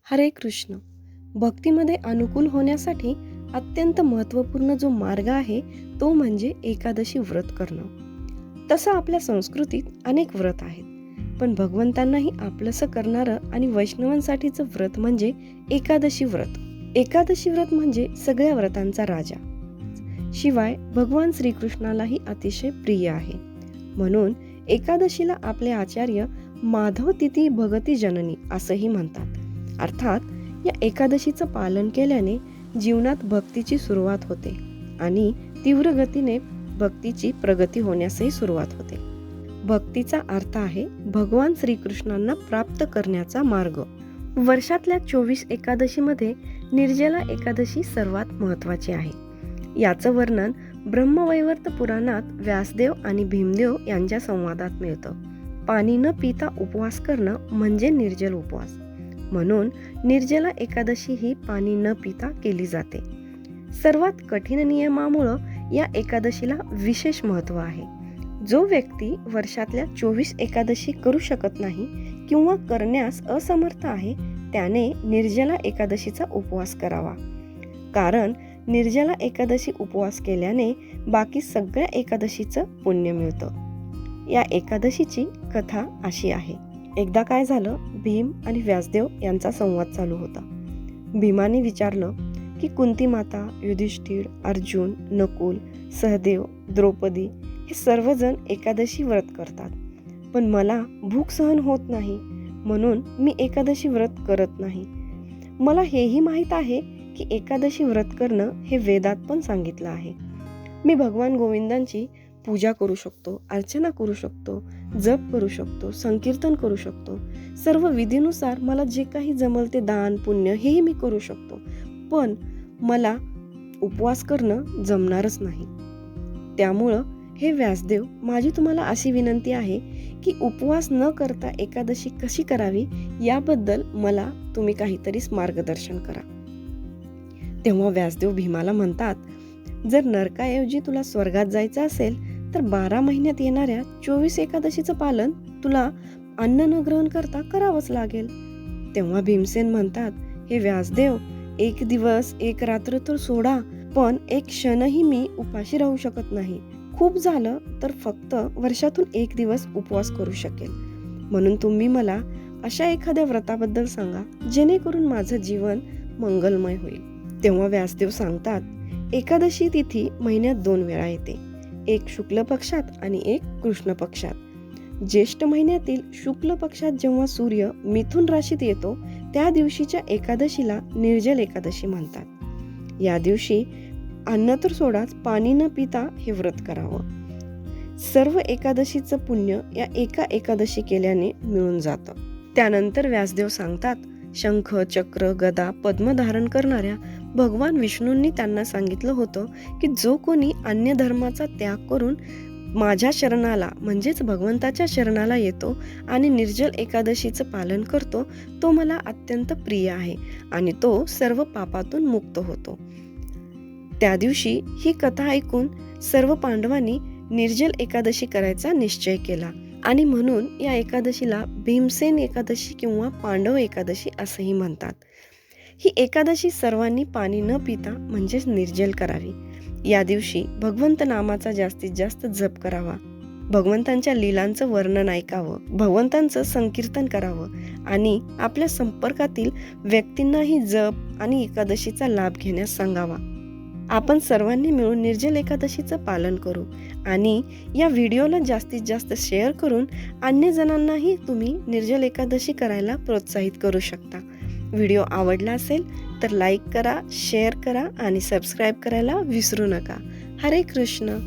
हरे कृष्ण. भक्तीमध्ये अनुकूल होण्यासाठी अत्यंत महत्त्वपूर्ण जो मार्ग आहे तो म्हणजे एकादशी व्रत करणं. तसं आपल्या संस्कृतीत अनेक व्रत आहेत, पण भगवंतांनाही आपलंसं करणारं आणि वैष्णवांसाठीचं व्रत म्हणजे एकादशी व्रत. एकादशी व्रत म्हणजे सगळ्या व्रतांचा राजा. शिवाय भगवान श्रीकृष्णालाही अतिशय प्रिय आहे. म्हणून एकादशीला आपले आचार्य माधव तिथी भगती जननी असंही म्हणतात. अर्थात या एकादशीचं पालन केल्याने जीवनात भक्तीची सुरुवात होते आणि तीव्र गतीने भक्तीची प्रगती होण्यासही सुरुवात होते. भक्तीचा अर्थ आहे भगवान श्रीकृष्णांना प्राप्त करण्याचा मार्ग. वर्षातल्या 24 एकादशीमध्ये निर्जला एकादशी सर्वात महत्त्वाची आहे. याचं वर्णन ब्रह्मवैवर्त पुराणात व्यासदेव आणि भीमदेव यांच्या संवादात मिळतं. पाणी न पिता उपवास करणं म्हणजे निर्जल उपवास. म्हणून निर्जला एकादशी ही पाणी न पिता केली जाते. सर्वात कठीण नियमामुळं या एकादशीला विशेष महत्त्व आहे. जो व्यक्ती वर्षातल्या 24 एकादशी करू शकत नाही किंवा करण्यास असमर्थ आहे त्याने निर्जला एकादशीचा उपवास करावा. कारण निर्जला एकादशी उपवास केल्याने बाकी सगळ्या एकादशीचं पुण्य मिळतं. या एकादशीची कथा अशी आहे. एकदा काय झालं, भीम आणि व्यासदेव यांचा संवाद चालू होता. भीमाने विचारलं की कुंती माता, युधिष्ठिर, अर्जुन, नकुल, सहदेव, द्रौपदी हे सर्वजण एकादशी व्रत करतात, पण मला भूक सहन होत नाही, म्हणून मी एकादशी व्रत करत नाही. मला हेही माहीत आहे की एकादशी व्रत करणं हे वेदात पण सांगितलं आहे. मी भगवान गोविंदांची पूजा करू शकतो, अर्चना करू शकतो, जप करू शकतो, संकीर्तन करू शकतो. सर्व विधीनुसार मला जे काही जमल ते दान पुण्य हेही मी करू शकतो, पण मला उपवास करणं जमणारच नाही. त्यामुळं हे व्यासदेव, माझी तुम्हाला अशी विनंती आहे की उपवास न करता एकादशी कशी करावी याबद्दल मला तुम्ही काहीतरी मार्गदर्शन करा. तेव्हा व्यासदेव भीमाला म्हणतात, जर नरकाऐवजी तुला स्वर्गात जायचं असेल तर 12 महिन्यात येणाऱ्या 24 एकादशीचं पालन तुला अन्न न ग्रहण करता करावंच लागेल. तेव्हा भीमसेन म्हणतात, हे व्यासदेव, 1 दिवस 1 रात्र तर सोडा, पण एक क्षणही मी उपाशी राहू शकत नाही. खूप झालं तर फक्त वर्षातून 1 दिवस उपवास करू शकेल. म्हणून तुम्ही मला अशा एखाद्या व्रताबद्दल सांगा जेणेकरून माझं जीवन मंगलमय होईल. तेव्हा व्यासदेव सांगतात, एकादशी तिथी महिन्यात 2 वेळा येते, एक शुक्ल पक्षात आणि एक कृष्ण पक्षात. ज्येष्ठ महिन्यातील शुक्ल पक्षात जेव्हा सूर्य मिथुन राशीत येतो त्या दिवशीच्या एकादशीला निर्जल एकादशी म्हणतात. या दिवशी अन्न तर सोडाच, पाणी न पिता हे व्रत करावं. सर्व एकादशीचं पुण्य या एका एकादशी केल्याने मिळून जातं. त्यानंतर व्यासदेव सांगतात, शंख, चक्र, गदा, पद्म धारण करणाऱ्या भगवान विष्णूंनी त्यांना सांगितलं होतं की जो कोणी अन्य धर्माचा त्याग करून माझ्या शरणाला म्हणजेच भगवंताच्या शरणाला येतो आणि निर्जल एकादशीचं पालन करतो तो मला अत्यंत प्रिय आहे आणि तो सर्व पापातून मुक्त होतो. त्या दिवशी ही कथा ऐकून सर्व पांडवांनी निर्जल एकादशी करायचा निश्चय केला आणि म्हणून या एकादशीला भीमसेन एकादशी किंवा पांडव एकादशी असंही म्हणतात. ही एकादशी सर्वांनी पाणी न पिता म्हणजेच निर्जल करावी. या दिवशी भगवंत नामाचा जास्तीत जास्त जप करावा, भगवंतांच्या लीलांचं वर्णन ऐकावं, भगवंतांचं संकीर्तन करावं आणि आपल्या संपर्कातील व्यक्तींनाही जप आणि एकादशीचा लाभ घेण्यास सांगावा. आपण सर्वांनी मिळून निर्जल एकादशीचं पालन करू आणि या व्हिडिओला जास्तीत जास्त शेअर करून अन्य जणांनाही तुम्ही निर्जल एकादशी करायला प्रोत्साहित करू शकता. व्हिडिओ आवडला असेल तर लाईक करा, शेअर करा आणि सबस्क्राईब करायला विसरू नका. हरे कृष्ण.